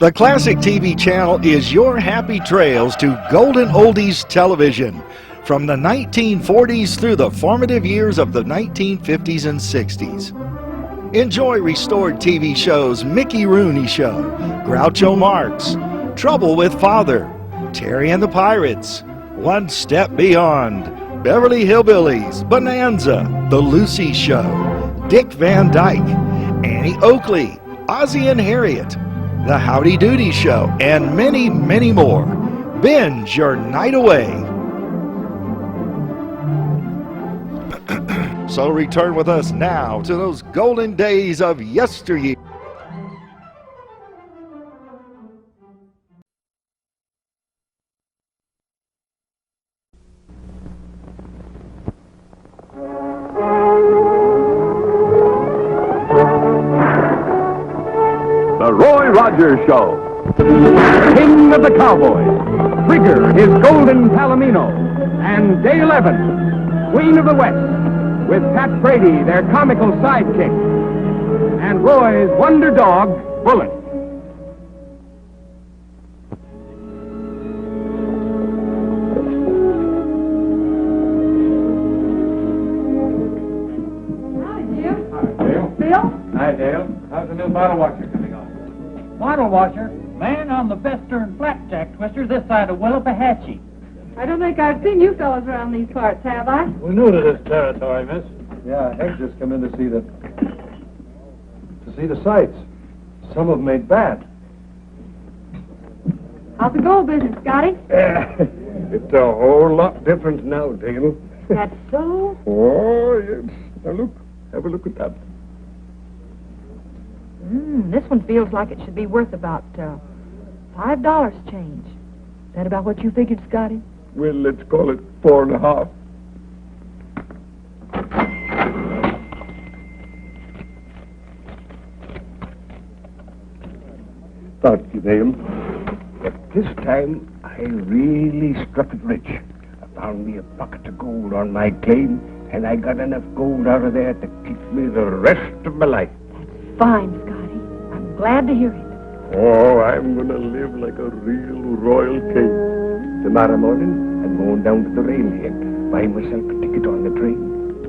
The Classic TV channel is your happy trails to golden oldies television from the 1940s through the formative years of the 1950s and 60s. Enjoy restored TV shows Mickey Rooney Show, Groucho Marx, Trouble with Father, Terry and the Pirates, One Step Beyond, Beverly Hillbillies, Bonanza, The Lucy Show, Dick Van Dyke, Annie Oakley, Ozzie and Harriet, The Howdy Doody Show, and many, many more. Binge your night away. So return with us now to those golden days of yesteryear. The Roy Rogers Show. King of the Cowboys. Trigger, his golden Palomino. And Dale Evans, Queen of the West, with Pat Brady, their comical sidekick. And Roy's wonder dog, Bullet. Howdy, Jim. Hi, Dale. Bill? Hi, Dale. How's the new bottle washer coming on? Bottle washer, man on the Vester and Flapjack twisters this side of Willapahachie. I don't think I've seen you fellas around these parts, have I? We're new to this territory, miss. Yeah, Hank just come in to see the sights. Some of them ain't bad. How's the gold business, Scotty? It's a whole lot different now, Dale. That's so? Oh, yes. Now look, have a look at that. This one feels like it should be worth about $5 change. Is that about what you figured, Scotty? Well, let's call it 4.5. Thank you, Dale. But this time, I really struck it rich. I found me a pocket of gold on my claim, and I got enough gold out of there to keep me the rest of my life. That's fine, Scotty. I'm glad to hear it. Oh, I'm going to live like a real royal king. Tomorrow morning, I'm going down to the railhead, buy myself a ticket on the train.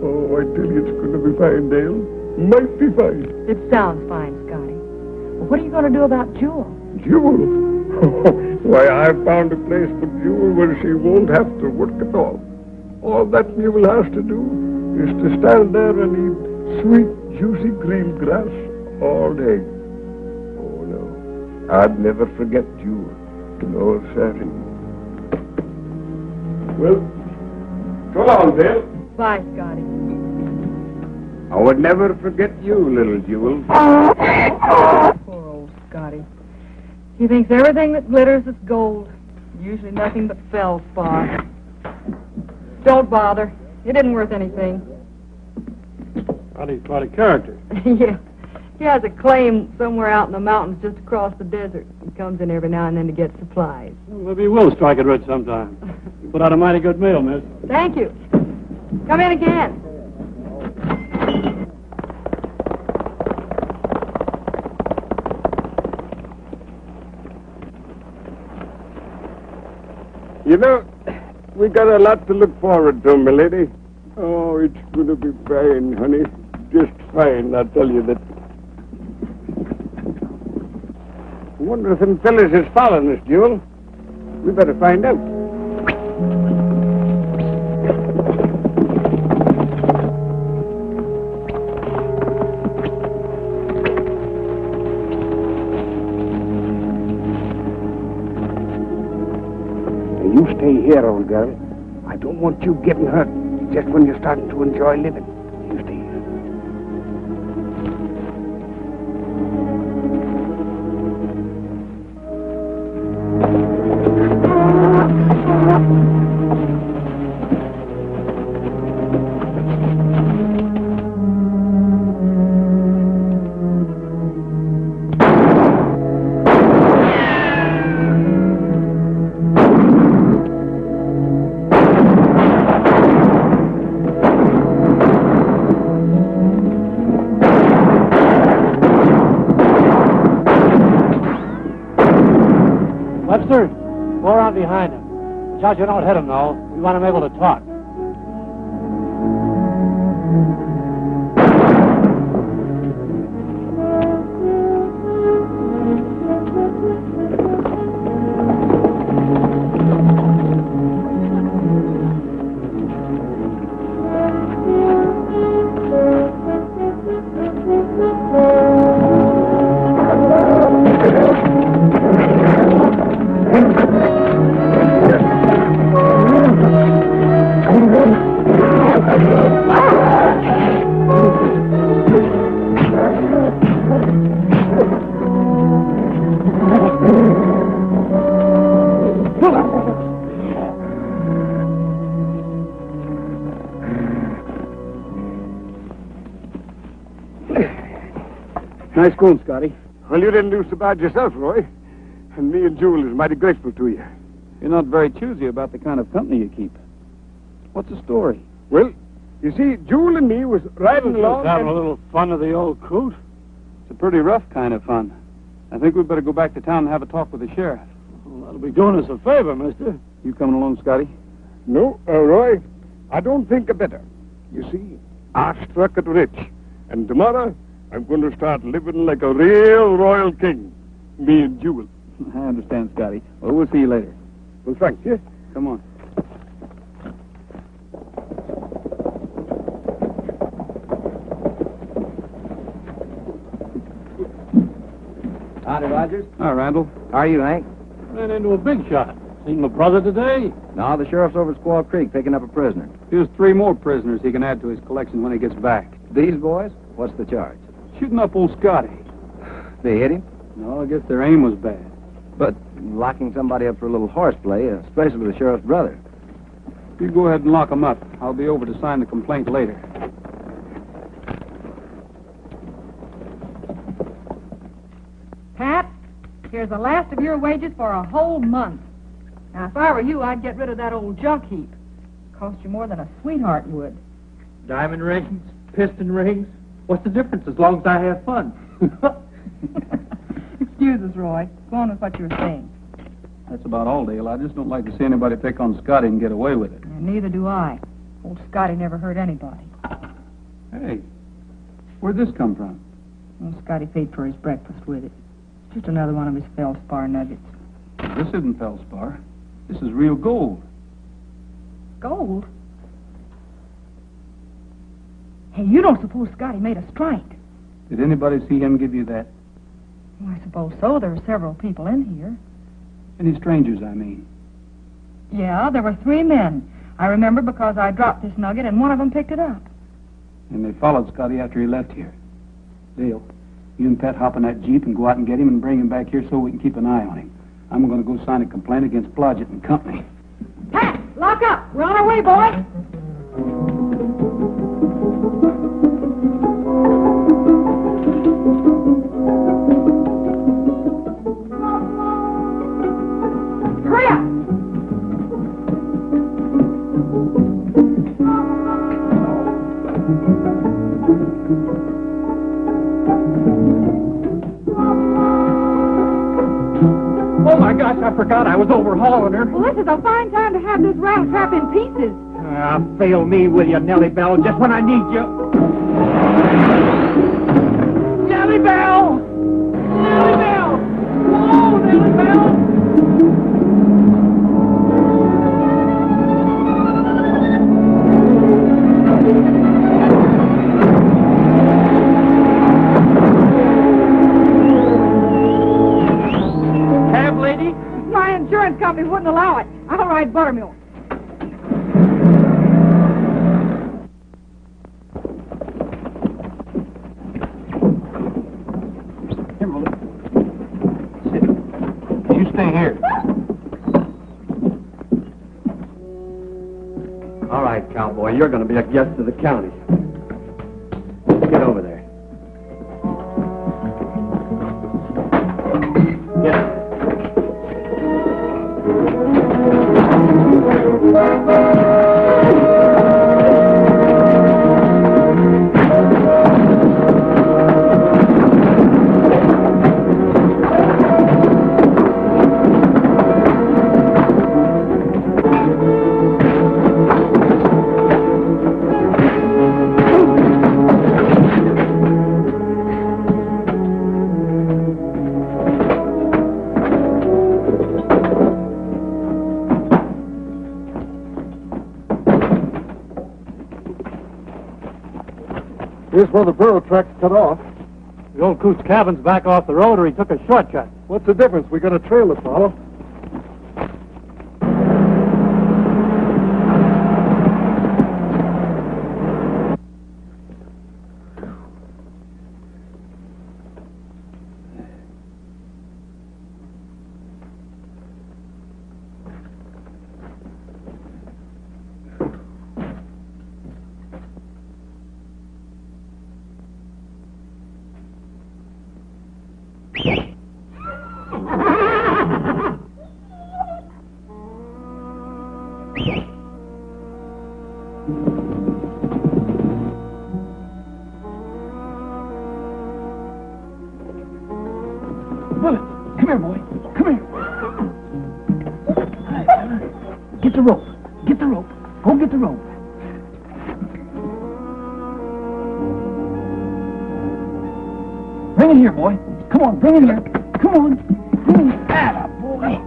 Oh, I tell you, it's going to be fine, Dale. Mighty fine. It sounds fine, Scotty. Well, what are you going to do about Jewel? Jewel? Why, I've found a place for Jewel where she won't have to work at all. All that Jewel has to do is to stand there and eat sweet, juicy green grass all day. Oh, no. I'd never forget Jewel. No, sir. Well, so long, Dale. Bye, Scotty. I would never forget you, little Jewel. Poor old Scotty. He thinks everything that glitters is gold. Usually nothing but feldspar. Don't bother. It isn't worth anything. Scotty's quite a character. Yeah. He has a claim somewhere out in the mountains just across the desert. He comes in every now and then to get supplies. Well, maybe he will strike it rich sometime. You put out a mighty good meal, miss. Thank you. Come in again. You know, we got a lot to look forward to, milady. Oh, it's going to be fine, honey. Just fine, I tell you that. I wonder if them fellas is following us, Jewel. We better find out. You stay here, old girl. I don't want you getting hurt just when you're starting to enjoy living. You stay here. Mister, go around behind him. Watch out you don't hit him, though. We want him able to talk. Nice coon, Scotty. Well, you didn't do so bad yourself, Roy. And me and Jewel is mighty grateful to you. You're not very choosy about the kind of company you keep. What's the story? Well, you see, Jewel and me was riding along. Having a little fun of the old coot. It's a pretty rough kind of fun. I think we'd better go back to town and have a talk with the sheriff. Well, that'll be doing us a favor, mister. You coming along, Scotty? No, Roy, I don't think a better. You see, I struck it rich. And tomorrow, I'm going to start living like a real royal king. Me and Jewel. I understand, Scotty. Well, we'll see you later. Well, thanks, yeah? Come on. Howdy, Rogers. Hi, Randall. How are you, Hank? Ran into a big shot. Seen my brother today? No, the sheriff's over at Squaw Creek picking up a prisoner. Here's 3 more prisoners he can add to his collection when he gets back. These boys? What's the charge? Shooting up old Scotty. They hit him? No, I guess their aim was bad. But locking somebody up for a little horseplay, especially the sheriff's brother. You go ahead and lock him up. I'll be over to sign the complaint later. Pat, here's the last of your wages for a whole month. Now, if I were you, I'd get rid of that old junk heap. Cost you more than a sweetheart would. Diamond rings, piston rings. What's the difference as long as I have fun? Excuse us, Roy. Go on with what you were saying. That's about all, Dale. I just don't like to see anybody pick on Scotty and get away with it. And neither do I. Old Scotty never hurt anybody. Hey, where'd this come from? Well, Scotty paid for his breakfast with it. It's just another one of his feldspar nuggets. This isn't feldspar. This is real gold. Gold? Hey, you don't suppose Scotty made a strike? Did anybody see him give you that? Well, I suppose so. There were several people in here. Any strangers, I mean. Yeah, there were 3 men. I remember because I dropped this nugget and one of them picked it up. And they followed Scotty after he left here. Dale, you and Pat hop in that Jeep and go out and get him and bring him back here so we can keep an eye on him. I'm going to go sign a complaint against Blodgett and Company. Pat, lock up. We're on our way, boy. Hurry up. Oh, my gosh, I forgot I was overhauling her. Well, this is a fine time to have this rat trap in pieces. Fail me, will you, Nellybelle, just when I need you. Nellybelle! Nellybelle! Whoa, Nellybelle! Cab lady? My insurance company wouldn't allow it. I'll ride buttermilk. You stay here. All right, cowboy, you're going to be a guest of the county. Get over there. Get. Here's where the burro track's cut off. The old coot's cabin's back off the road, or he took a shortcut. What's the difference? We got a trail to follow. Bullet, come here, boy. Come here. Get the rope. Get the rope. Go get the rope. Bring it here, boy. Come on, bring it here. Come on. Bring it. Atta, boy.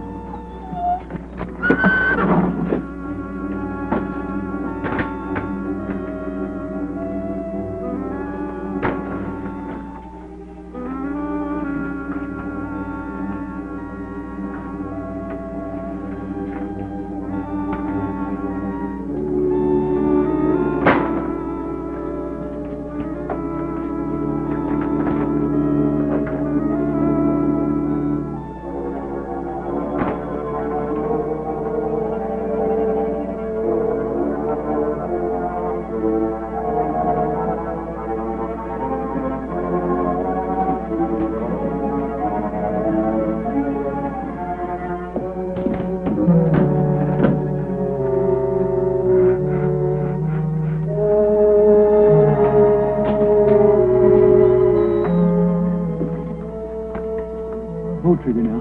Trigger now.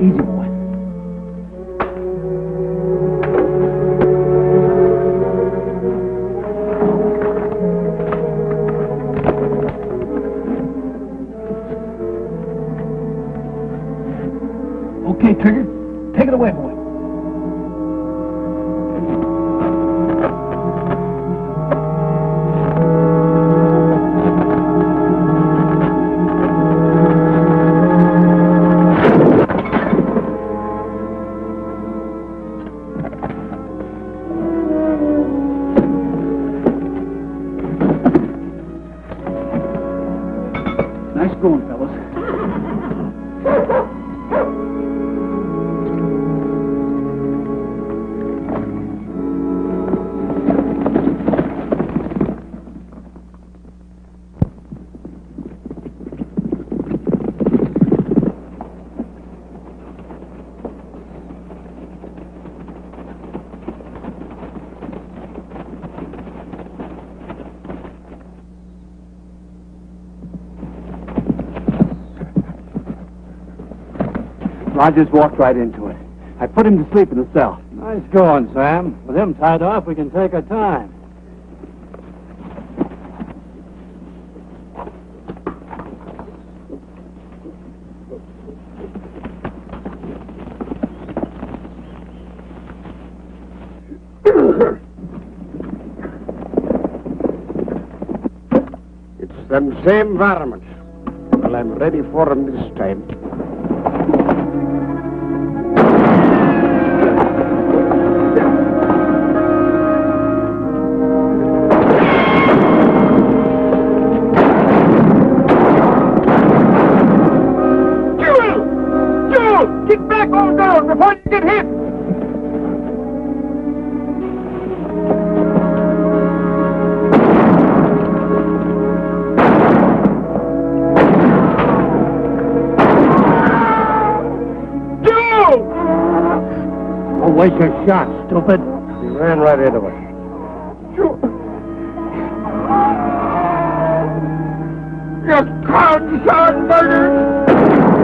Easy, boy. Okay, Trigger. Take it away, boy. Nice going, fellas. Rogers walked right into it. I put him to sleep in the cell. Nice going, Sam. With him tied up, we can take our time. It's them same varmints. Well, I'm ready for them this time. Get back on down before you get hit! Joe! Don't waste your shot, stupid. He ran right into us. Joe! You cold-son murder!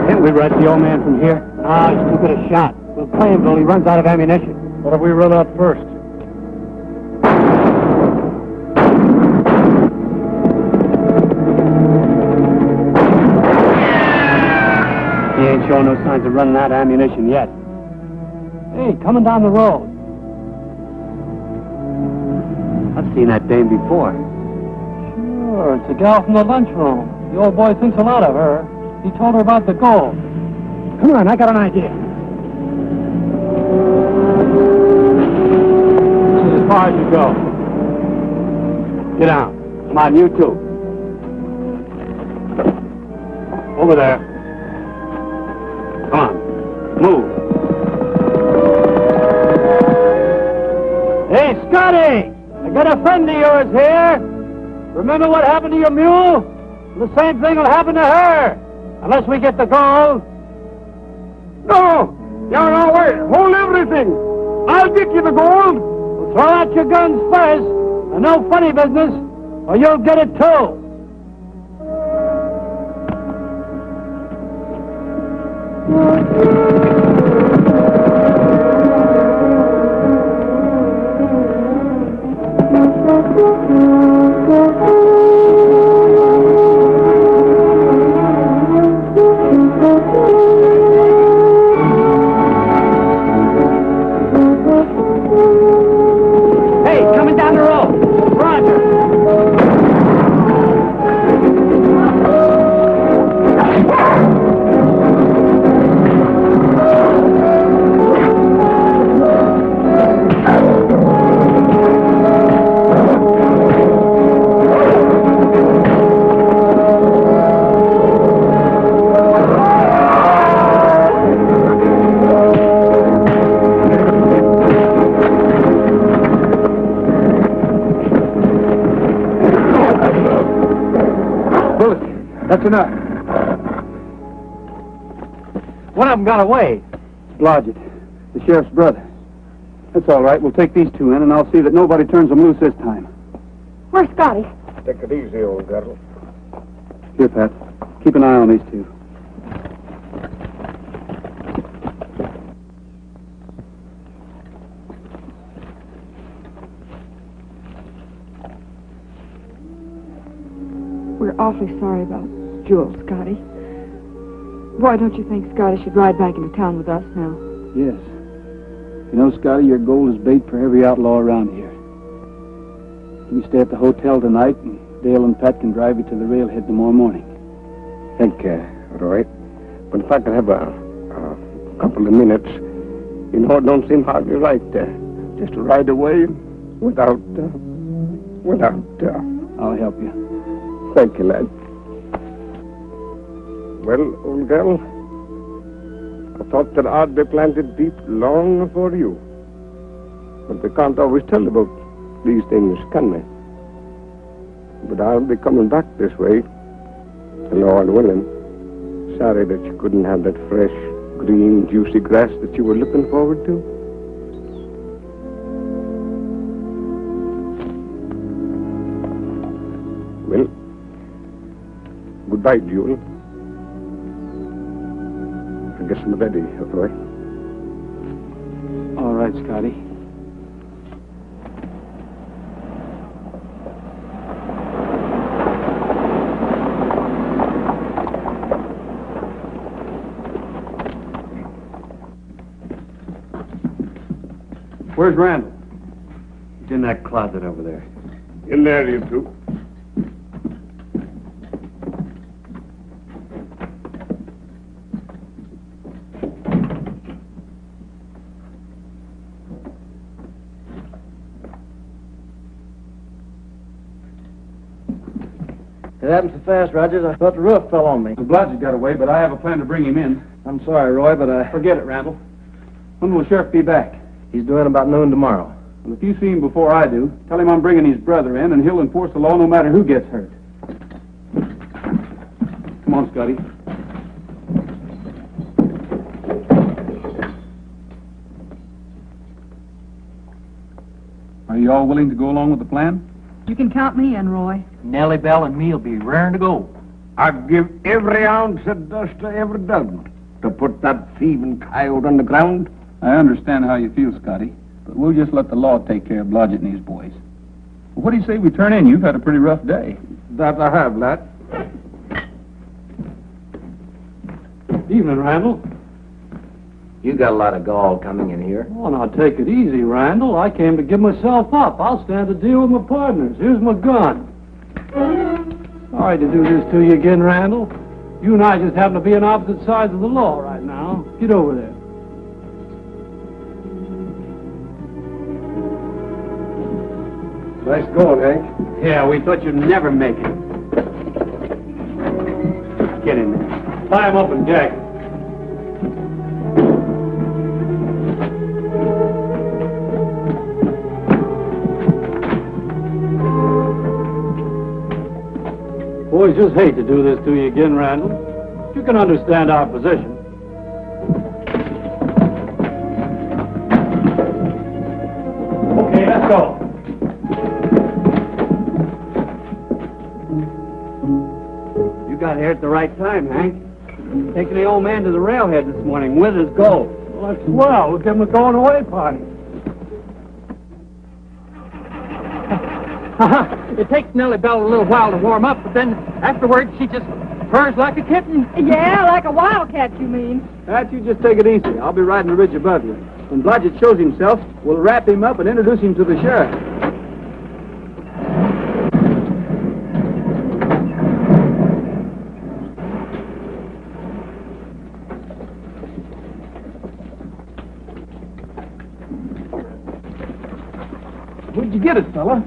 Can't we rush the old man from here? Ah, he's too good a shot. We'll play him till he runs out of ammunition. What if we run out first? He ain't showing no signs of running out of ammunition yet. Hey, coming down the road. I've seen that dame before. Sure, it's a gal from the lunchroom. The old boy thinks a lot of her. He told her about the gold. Come on, I got an idea. This is as far as you go. Get down. Come on, you too. Over there. Come on. Move. Hey, Scotty! I got a friend of yours here. Remember what happened to your mule? The same thing will happen to her. Unless we get the gold. No! You're no way! Hold everything! I'll get you the gold! Well, throw out your guns first, and no funny business, or you'll get it too. Hey, coming down the road. Roger. That's enough. One of them got away. Blodgett, the sheriff's brother. That's all right. We'll take these two in, and I'll see that nobody turns them loose this time. Where's Scotty? Take it easy, old girl. Here, Pat. Keep an eye on these two. We're awfully sorry about Jewel, Scotty. Why don't you think Scotty should ride back into town with us now? Yes. You know, Scotty, your gold is bait for every outlaw around here. You can stay at the hotel tonight, and Dale and Pat can drive you to the railhead tomorrow morning. Thank you, Roy. But if I could have a couple of minutes, you know, it don't seem hardly right just to ride away without. I'll help you. Thank you, lad. Well, old girl, I thought that I'd be planted deep long before you. But we can't always tell about these things, can we? But I'll be coming back this way, the Lord willing. Sorry that you couldn't have that fresh, green, juicy grass that you were looking forward to. Well, goodbye, Jewel. I guess I'm ready, Roy. All right, Scotty. Where's Randall? He's in that closet over there. In there, you two. It happened so fast, Rogers, I thought the roof fell on me. The Blodgett got away, but I have a plan to bring him in. I'm sorry, Roy, but I... Forget it, Randall. When will the sheriff be back? He's doing about noon tomorrow. Well, if you see him before I do, tell him I'm bringing his brother in, and he'll enforce the law no matter who gets hurt. Come on, Scotty. Are you all willing to go along with the plan? You can count me in, Roy. Nellybelle and me'll be raring to go. I'd give every ounce of dust I ever done to put that thieving coyote on the ground. I understand how you feel, Scotty, but we'll just let the law take care of Blodgett and his boys. Well, what do you say we turn in? You've had a pretty rough day. That I have, lad. Evening, Randall. You got a lot of gall coming in here. Oh, now take it easy, Randall. I came to give myself up. I'll stand to deal with my partners. Here's my gun. Sorry to do this to you again, Randall. You and I just happen to be on opposite sides of the law right now. Get over there. Nice going, Hank. Yeah, we thought you'd never make it. Get in there. Tie him up and gag him. Boys just hate to do this to you again, Randall. You can understand our position. Okay, let's go. You got here at the right time, Hank. Taking the old man to the railhead this morning with his gold. Well, that's swell. We'll give him a going-away party. It takes Nellybelle a little while to warm up, but then afterwards she just purrs like a kitten. Yeah, like a wildcat, you mean. Pat, you just take it easy. I'll be riding the ridge above you. When Blodgett shows himself, we'll wrap him up and introduce him to the sheriff. Where'd you get it, fella?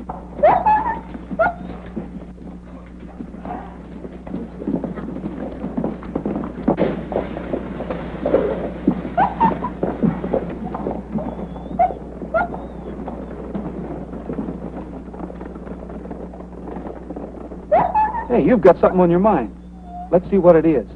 Hey, you've got something on your mind. Let's see what it is.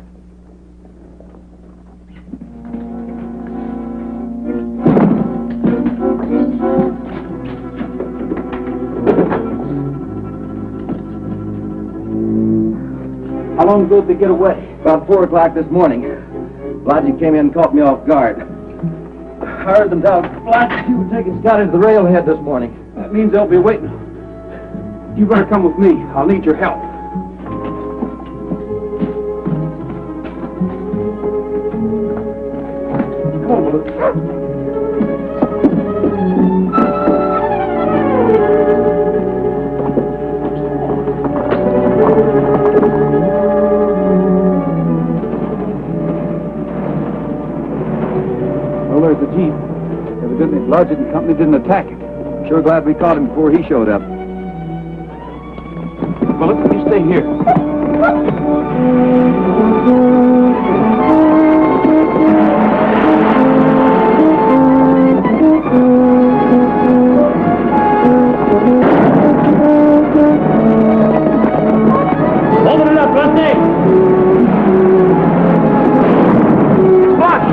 How long ago did they get away? About 4 o'clock this morning. Blodgett came in and caught me off guard. I heard them tell Blodgett you were taking Scotty to the railhead this morning. That means they'll be waiting. You better come with me. I'll need your help. Come on, Blue. Well, there's the Jeep. Evidently, Blodgett and company didn't attack it. Sure glad we caught him before he showed up. Well, let me stay here. Open it up, Rusty! Watch!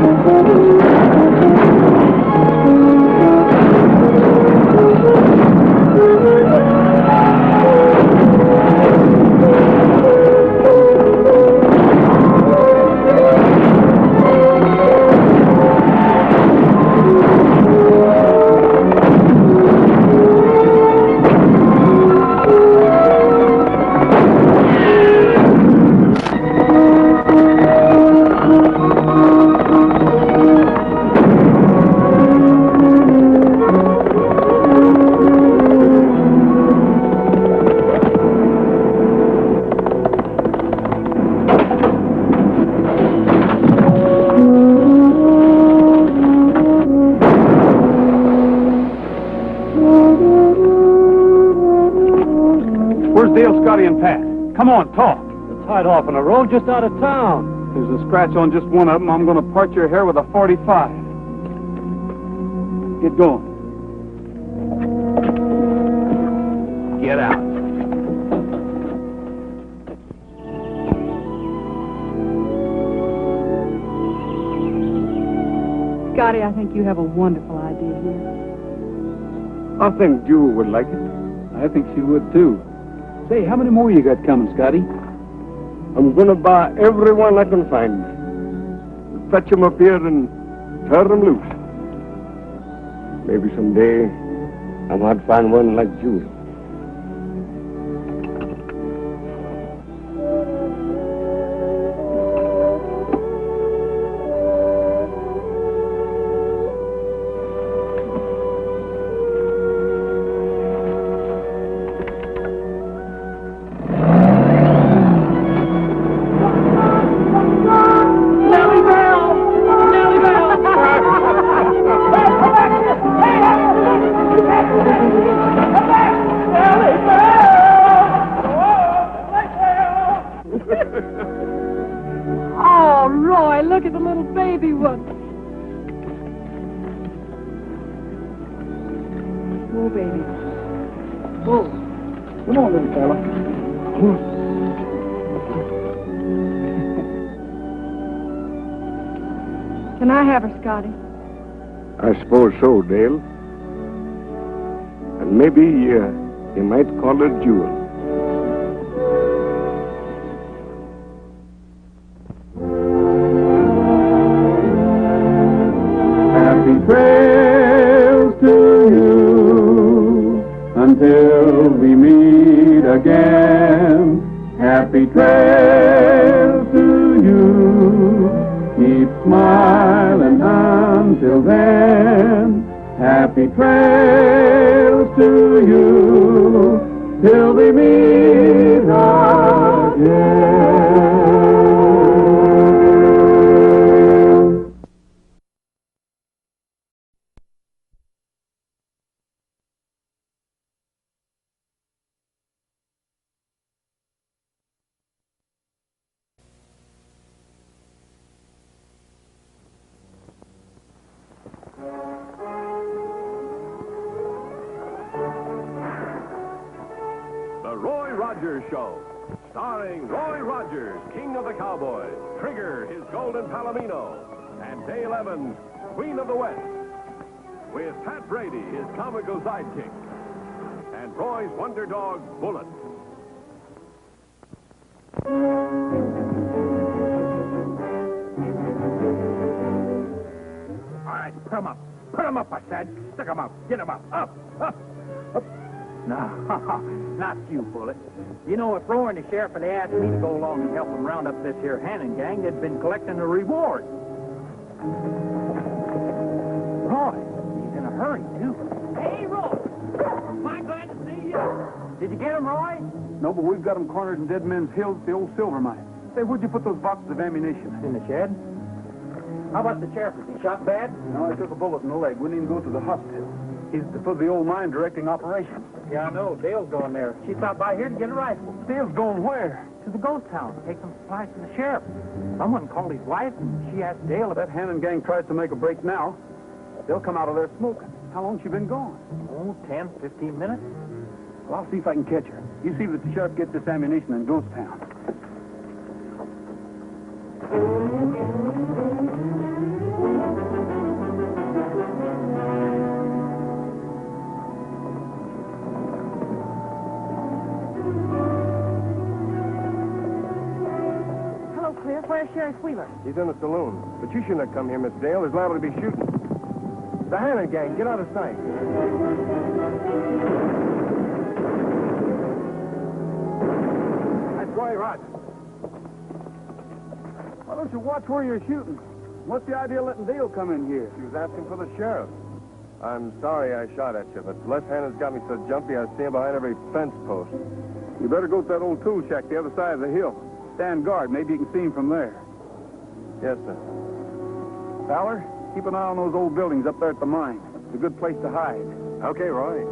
Scotty and Pat. Come on, talk. They're tied off on a road just out of town. There's a scratch on just one of them. I'm going to part your hair with a 45. Get going. Get out. Scotty, I think you have a wonderful idea here. I think Jewel would like it. I think she would, too. Say, how many more you got coming, Scotty? I'm going to buy everyone I can find. Fetch 'em up here and turn 'em loose. Maybe someday I might find one like Jewel. Why, look at the little baby one. Whoa, baby. Whoa. Come on, little fella. Can I have her, Scotty? I suppose so, Dale. And maybe you might call her Jewel. Happy trails to you until we meet again. Happy trails to you. Keep smiling until then. Happy trails to you till we meet again. The Roy Rogers Show, starring Roy Rogers, King of the Cowboys, Trigger, his golden Palomino, and Dale Evans, Queen of the West, with Pat Brady, his comical sidekick, and Roy's wonder dog, Bullet. All right, put 'em up. Put 'em up, I said. Stick 'em up. Get 'em up. Up, up, up. No, not you, Bullet. You know, if Roy and the sheriff had asked me to go along and help them round up this here Hannon gang, they'd been collecting a reward. Roy, he's in a hurry, too. Hey, Roy! I'm glad to see you. Did you get him, Roy? No, but we've got them cornered in Dead Men's Hills, the old silver mine. Say, where'd you put those boxes of ammunition? In the shed. How about the sheriff? Is he shot bad? No, I took a bullet in the leg. Wouldn't even go to the hospital. He's for the old mine directing operations. Yeah, I know. Dale's going there. She stopped by here to get a rifle. Dale's going where? To the ghost town to take some supplies to the sheriff. Someone called his wife, and she asked Dale That about... Hannon gang tries to make a break now. They'll come out of there smoking. How long's she been gone? Oh, 10, 15 minutes. Well, I'll see if I can catch her. You see that the sheriff gets this ammunition in Ghost Town. Hello, Cliff. Where's Sheriff Wheeler? He's in the saloon. But you shouldn't have come here, Miss Dale. There's liable to be shooting. The Hannon gang, get out of sight. That's Roy Rogers. Why don't you watch where you're shooting? What's the idea of letting Dale come in here? She was asking for the sheriff. I'm sorry I shot at you, but Les Hannon's got me so jumpy I see him behind every fence post. You better go to that old tool shack the other side of the hill. Stand guard. Maybe you can see him from there. Yes, sir. Fowler, keep an eye on those old buildings up there at the mine. It's a good place to hide. Okay, Roy.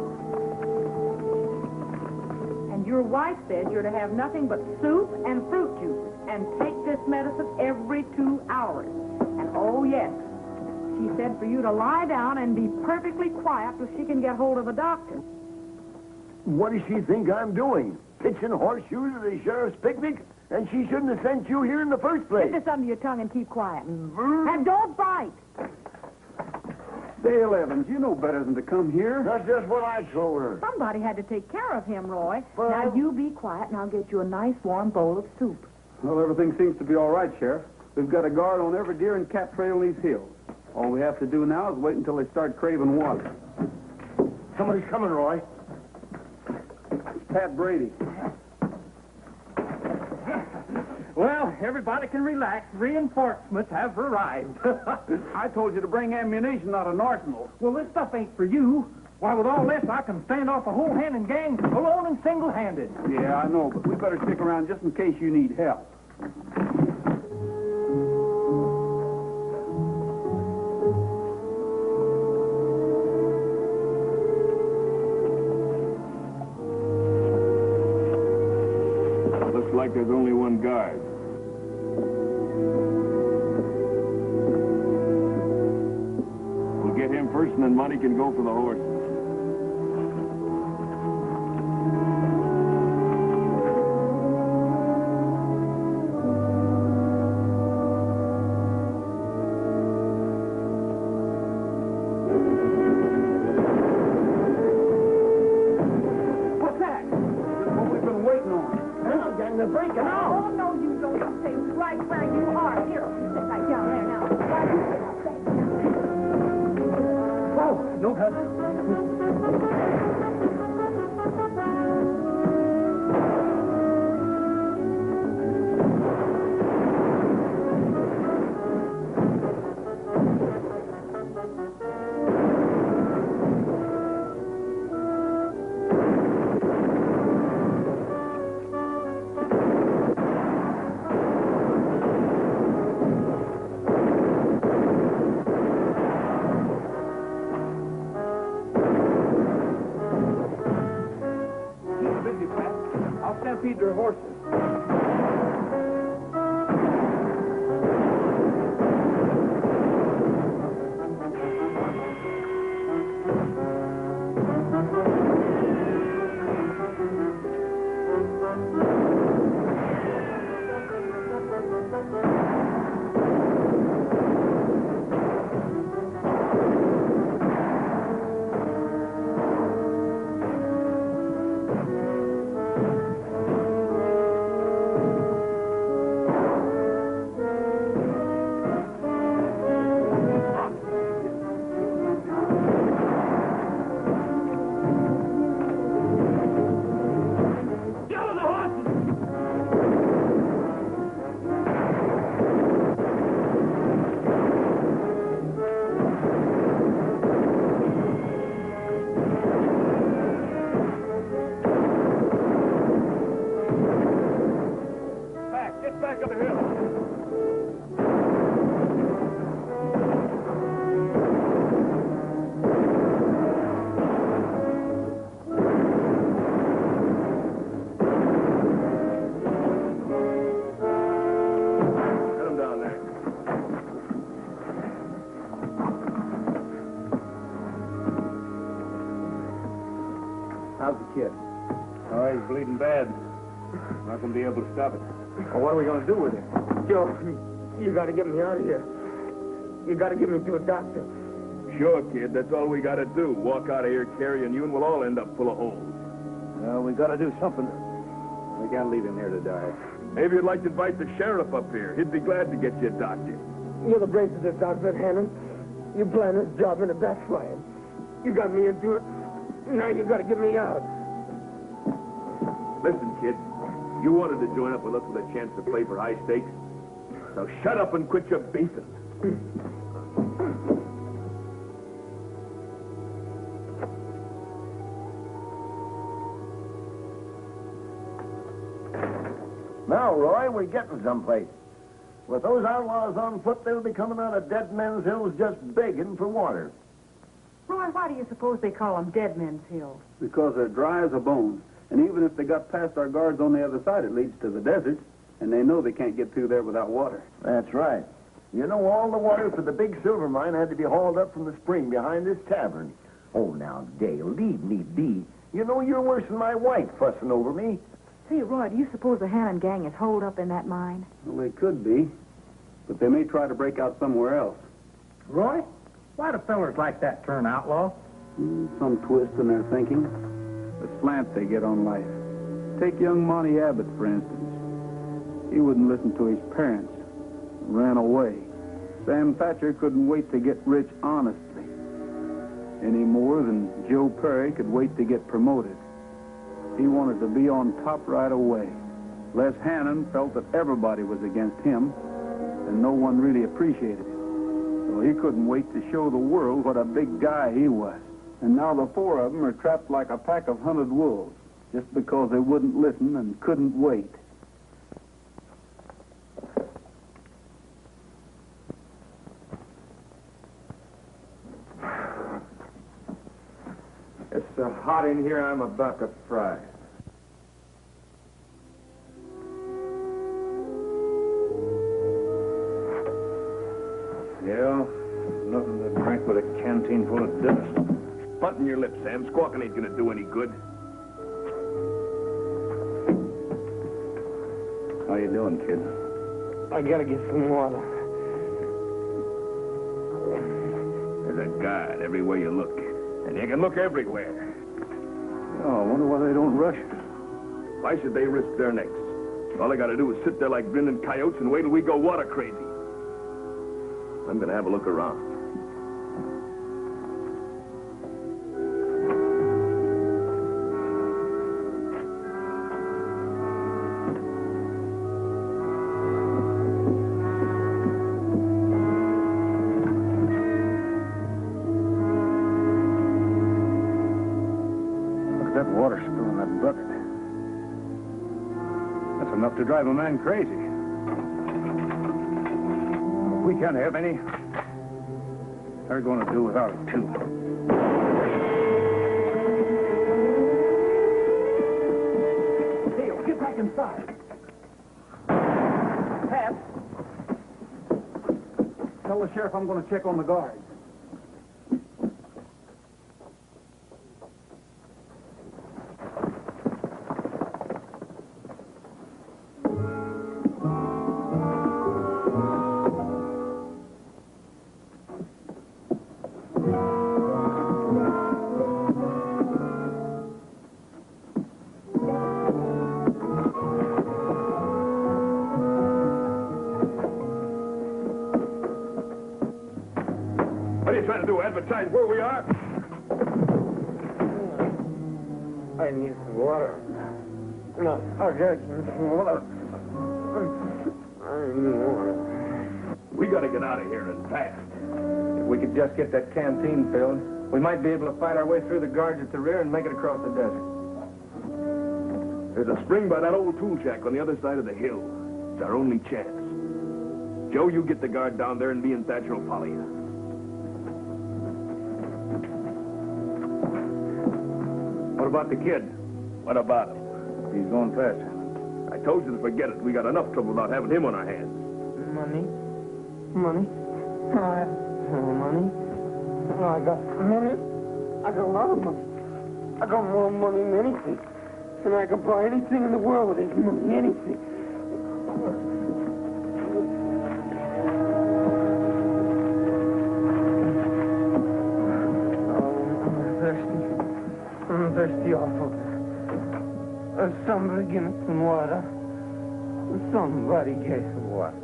And your wife said you're to have nothing but soup and fruit juices and take this medicine every 2 hours. And oh, yes, she said for you to lie down and be perfectly quiet till she can get hold of a doctor. What does she think I'm doing? Pitching horseshoes at the sheriff's picnic? And she shouldn't have sent you here in the first place. Get this under your tongue and keep quiet. And don't bite. Dale Evans, you know better than to come here. That's just what I told her. Somebody had to take care of him, Roy. Well- Now, you be quiet, and I'll get you a nice warm bowl of soup. Well, everything seems to be all right, Sheriff. We've got a guard on every deer and cat trail in these hills. All we have to do now is wait until they start craving water. Somebody's coming, Roy. It's Pat Brady. Well, everybody can relax. Reinforcements have arrived. I told you to bring ammunition, not an arsenal. Well, this stuff ain't for you. Why, with all this, I can stand off a whole Hannon gang alone and single-handed. Yeah, I know, but we better stick around just in case you need help. Looks like there's only one guard. and then money can go for the horses. What's that? What we've been waiting on. Hell, gang, they're breaking out. Oh, no, you don't. You stay right where you are. Here, sit right down there now. Why you sit up there? Oh, no, cousin. Feed their horses. How's the kid? Oh, he's bleeding bad. Not gonna be able to stop it. Well, what are we going to do with him? Joe, you gotta get me out of here. You gotta get me to a doctor. Sure, kid, that's all we gotta do. Walk out of here carrying you, and we'll all end up full of holes. Well, we got to do something. We can't leave him here to die. Maybe you'd like to invite the sheriff up here. He'd be glad to get you a doctor. You're the brains of this outfit, Hannon. You planned this job in a backslide. You got me into it. Now you gotta get me out. Listen, kid, you wanted to join up with us with a chance to play for high stakes. So shut up and quit your beefing. Now, Roy, we're getting someplace. With those outlaws on foot, they'll be coming out of Dead Men's Hills just begging for water. Roy, why do you suppose they call them Dead Men's Hills? Because they're dry as a bone. And even if they got past our guards on the other side, it leads to the desert. And they know they can't get through there without water. That's right. You know, all the water for the big silver mine had to be hauled up from the spring behind this tavern. Oh, now, Dale, leave me be. You know you're worse than my wife fussing over me. Say, Roy, do you suppose the Hannon gang is holed up in that mine? Well, they could be. But they may try to break out somewhere else. Roy, why do fellers like that turn outlaw? Some twist in their thinking. The slant they get on life. Take young Monty Abbott, for instance. He wouldn't listen to his parents. Ran away. Sam Thatcher couldn't wait to get rich honestly. Any more than Joe Perry could wait to get promoted. He wanted to be on top right away. Les Hannon felt that everybody was against him, and no one really appreciated him. So he couldn't wait to show the world what a big guy he was. And now the four of them are trapped like a pack of hunted wolves, just because they wouldn't listen and couldn't wait. It's so hot in here, I'm about to fry. Yeah, Nothing to drink with a canteen full of dust. Button your lips, Sam. Squawking ain't gonna do any good. How you doing, kid? I gotta get some water. There's a guard everywhere you look. And you can look everywhere. Oh, I wonder why they don't rush us. Why should they risk their necks? All they gotta do is sit there like grinning coyotes and wait till we go water crazy. I'm gonna have a look around. Look at that water spill in that bucket. That's enough to drive a man crazy. If we can't have any, they're going to do without it, too. Dale, get back inside. Pat, tell the sheriff I'm going to check on the guards. What are you trying to do, advertise where we are? I need some water. No, I gotta get some water. I need water. We gotta get out of here and fast. If we could just get that canteen filled, we might be able to fight our way through the guards at the rear and make it across the desert. There's a spring by that old tool shack on the other side of the hill. It's our only chance. Joe, you get the guard down there and me and Thatcher will follow you. What about the kid? What about him? He's going faster. I told you to forget it. We got enough trouble without having him on our hands. Money? Money? I have no money. I got money. I got a lot of money. I got more money than anything. And I can buy anything in the world with this money, anything. I'm thirsty awful. Somebody give me some water. Somebody get some water.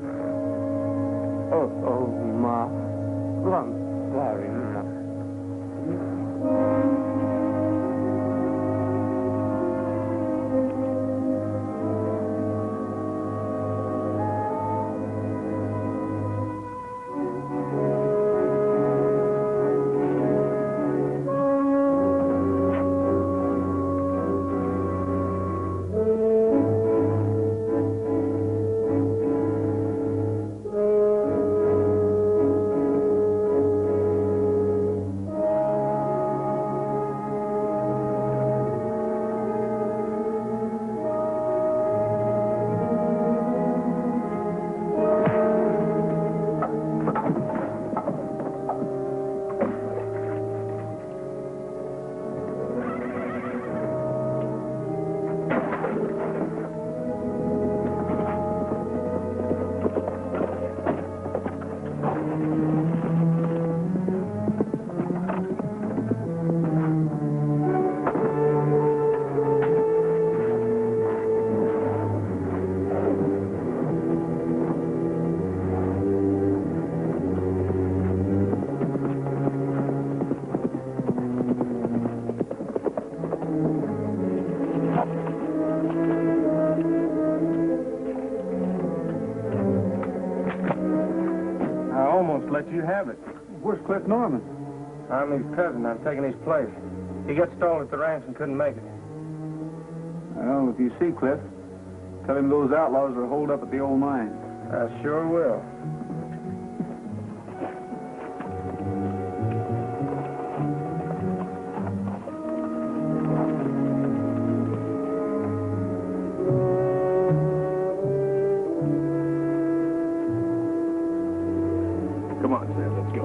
Oh, Ma. I'm sorry, Ma. Let you have it. Where's Cliff Norman? I'm his cousin. I'm taking his place. He got stalled at the ranch and couldn't make it. Well, if you see Cliff, tell him those outlaws are holed up at the old mine. I sure will. Come on, Sam, let's go.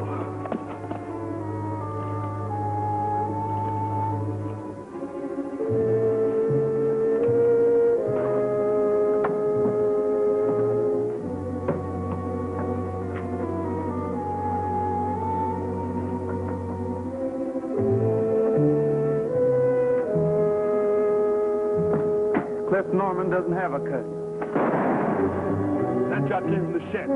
Norman doesn't have a cousin. That shot came from the shed.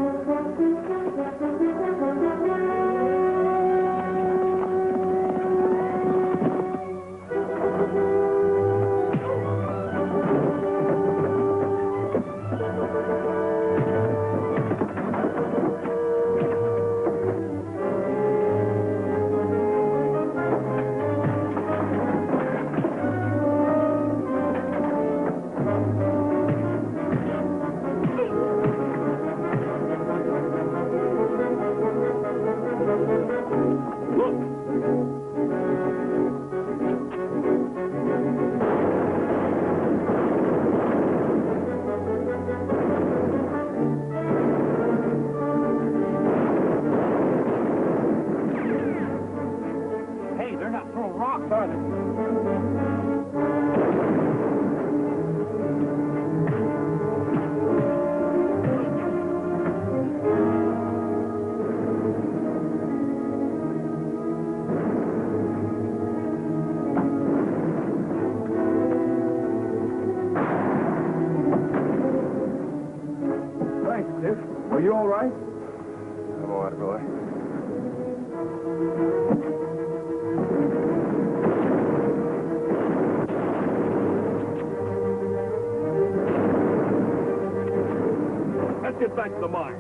Are you all right? I'm all right, Roy. Let's get back to the mine.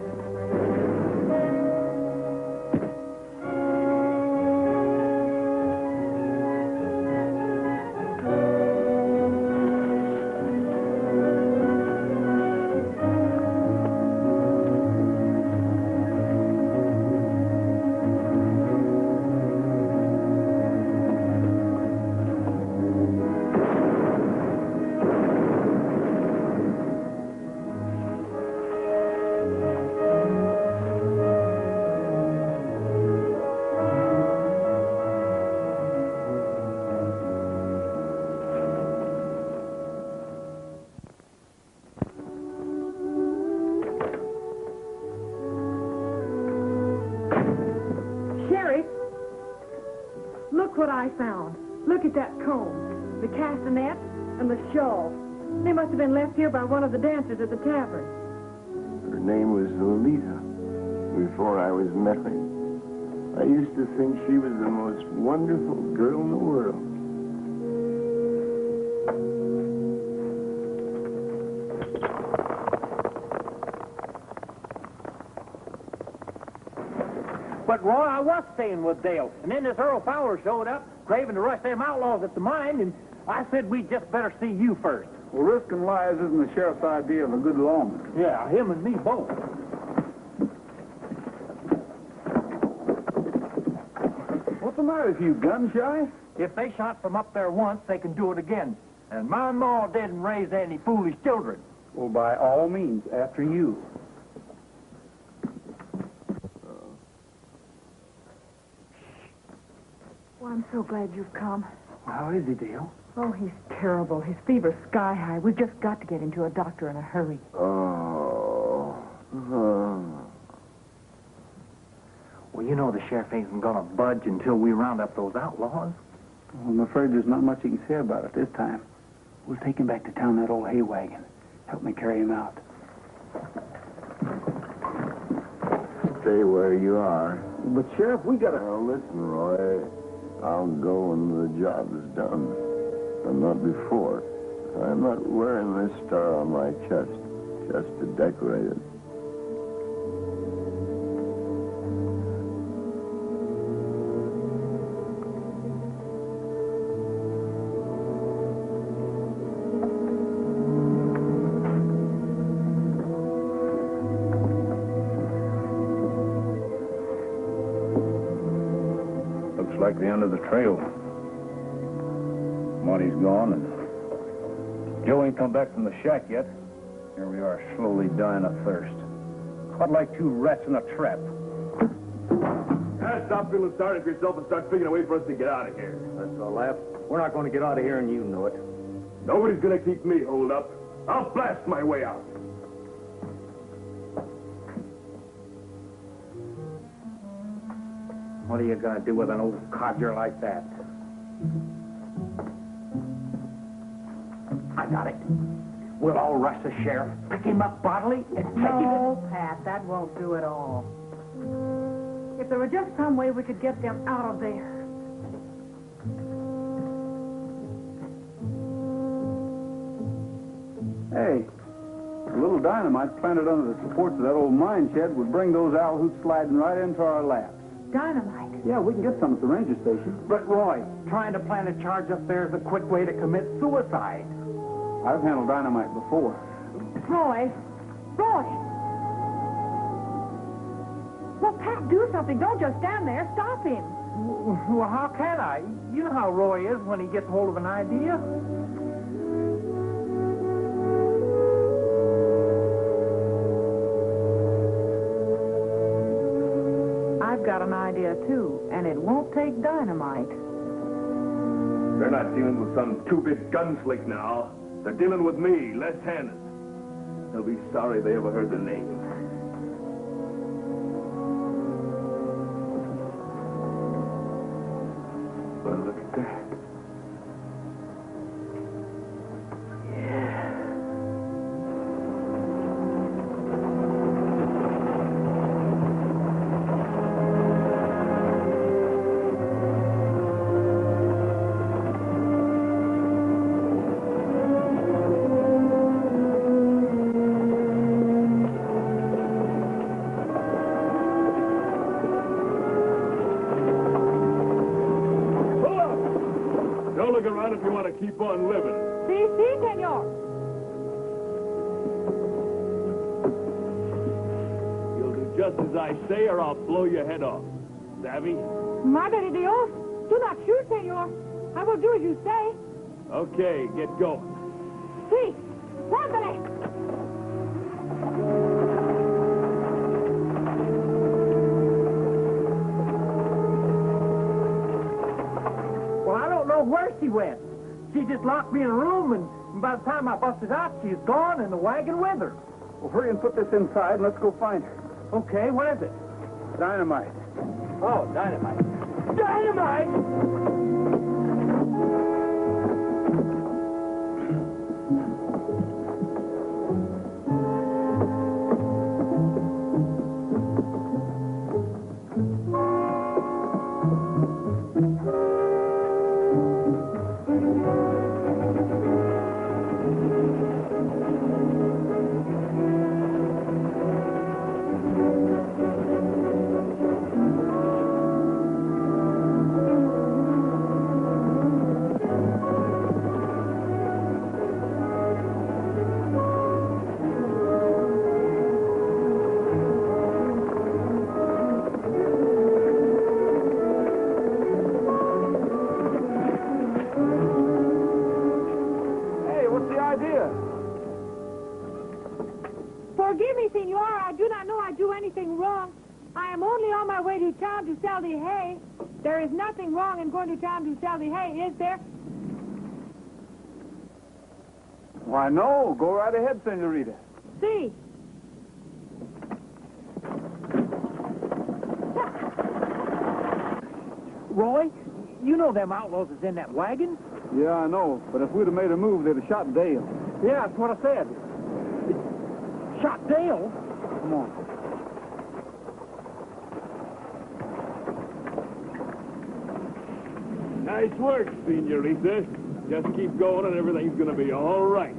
Look what I found. Look at that comb, the castanet, and the shawl. They must have been left here by one of the dancers at the tavern. Her name was Lolita before I was married. I used to think she was the most wonderful girl in the world. But, Roy, I was staying with Dale. And then this Earl Fowler showed up, craving to rush them outlaws at the mine, and I said we'd just better see you first. Well, risking lives isn't the sheriff's idea of a good lawman. Yeah, him and me both. What's the matter with you, gun-shy? If they shot from up there once, they can do it again. And my ma didn't raise any foolish children. Well, by all means, after you. Well, I'm so glad you've come. How is he, Dale? Oh, he's terrible. His fever's sky high. We've just got to get him to a doctor in a hurry. Oh. Well, you know the sheriff ain't gonna budge until we round up those outlaws. Well, I'm afraid there's not much he can say about it this time. We'll take him back to town in that old hay wagon. Help me carry him out. Stay where you are. But, Sheriff, we gotta... Now, listen, Roy. I'll go when the job is done. And not before. I'm not wearing this star on my chest just to decorate it. Looks like the end of the trail. Money's gone, and Joe ain't come back from the shack yet. Here we are, slowly dying of thirst. Caught like two rats in a trap. Stop feeling sorry for yourself and start figuring a way for us to get out of here. That's all, Lap. We're not going to get out of here, and you know it. Nobody's going to keep me holed up. I'll blast my way out. What are you gonna do with an old codger like that? I got it. We'll all rush the sheriff, pick him up bodily, and take him No, Pat, that won't do it all. If there were just some way we could get them out of there. Hey, a little dynamite planted under the supports of that old mine shed would bring those owl hoots sliding right into our laps. Dynamite? Yeah, we can get some at the ranger station. But, Roy, trying to plant a charge up there is a quick way to commit suicide. I've handled dynamite before. Roy! Roy! Well, Pat, do something. Don't just stand there. Stop him. Well, how can I? You know how Roy is when he gets hold of an idea. I've got an idea, too, and it won't take dynamite. They're not dealing with some two-bit gunslick now. They're dealing with me, Les Hannon. They'll be sorry they ever heard the name. Well, look at that. Look around if you want to keep on living. Si, senor. You'll do just as I say or I'll blow your head off. Savvy? Madre de Dios. Do not shoot, senor. I will do as you say. Okay, get going. Si. Ándale. Well, I don't know where she went. She just locked me in a room, and by the time I busted out, she's gone and the wagon with her. Well, hurry and put this inside, and let's go find her. Okay, what is it? Dynamite. Oh, dynamite. Dynamite! Forgive me, senor. I do not know I do anything wrong. I am only on my way to town to sell the hay. There is nothing wrong in going to town to sell the hay, is there? Why, no. Go right ahead, senorita. See. Roy, you know them outlaws is in that wagon? Yeah, I know. But if we'd have made a move, they'd have shot Dale. Yeah, that's what I said. Shot Dale? Come on. Nice work, senorita. Just keep going and everything's gonna be all right.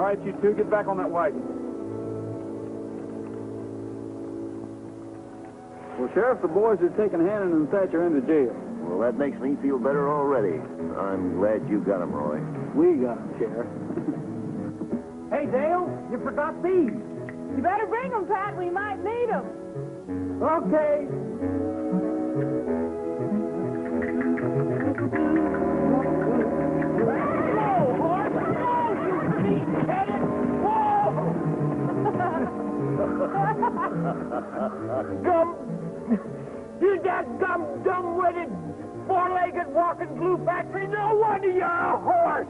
right, you two, get back on that wagon. Well, Sheriff, the boys are taking Hannon and Thatcher into jail. Well, that makes me feel better already. I'm glad you got 'em, Roy. We got them, Sheriff. Hey, Dale, you forgot these. You better bring them, Pat. We might need them. Okay. You that dumb-witted, four-legged walking glue factory, no wonder you're a horse!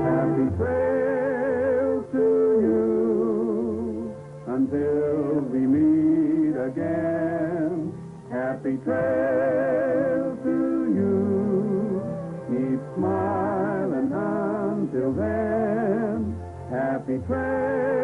Happy trail to you until we meet again. Happy trail to you. Keep smiling until then. Happy trail.